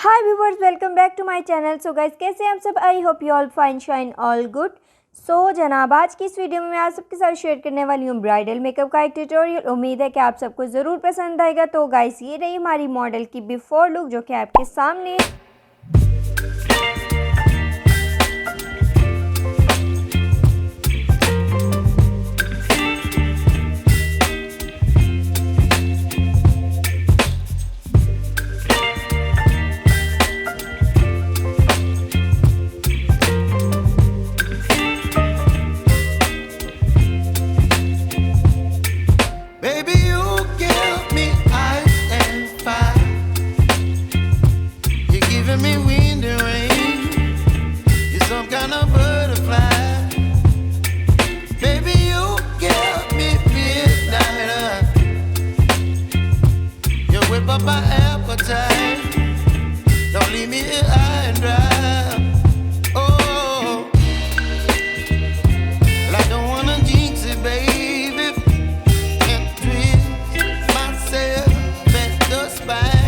Hi viewers, welcome back to my channel. So guys, कैसे हैं आप सब? I hope you all fine shine all good. So जनाब, आज की इस वीडियो में मैं आप सबके साथ शेयर करने वाली हूँ ब्राइडल मेकअप का एक ट्यूटोरियल। उम्मीद है कि आप सबको ज़रूर पसंद आएगा। तो गाइस, ये रही हमारी मॉडल की बिफोर लुक जो कि आपके सामने है। Me wind and rain, you're some kind of butterfly. Baby, you give me midnight. You whip up my appetite. Don't leave me here high and dry. Oh, well, I don't wanna jinx it, baby, and twist myself at the spine.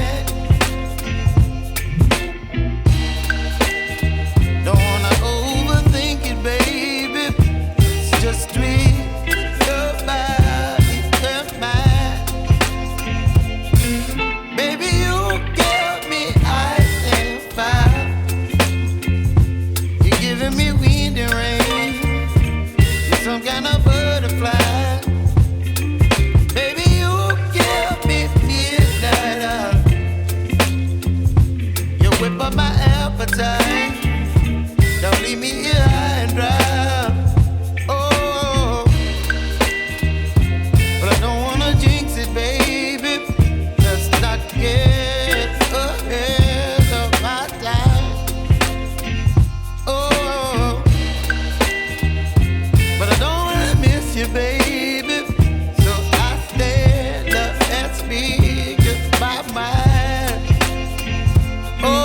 But my appetite, don't leave me here high and dry. Oh, but I don't wanna jinx it, baby. Let's not get ahead of my time. Oh, but I don't wanna miss you, baby. So I stand up and speak just my mind. Oh.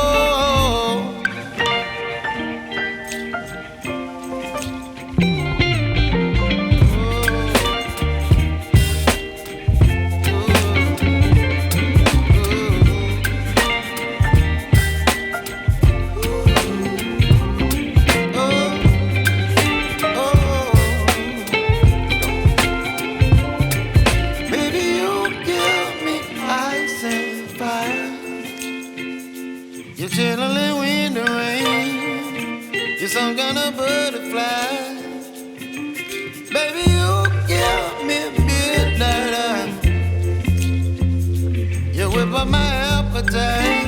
You're chilling wind and rain. You're some kind of butterfly. Baby, you give me midnight. You whip up my appetite.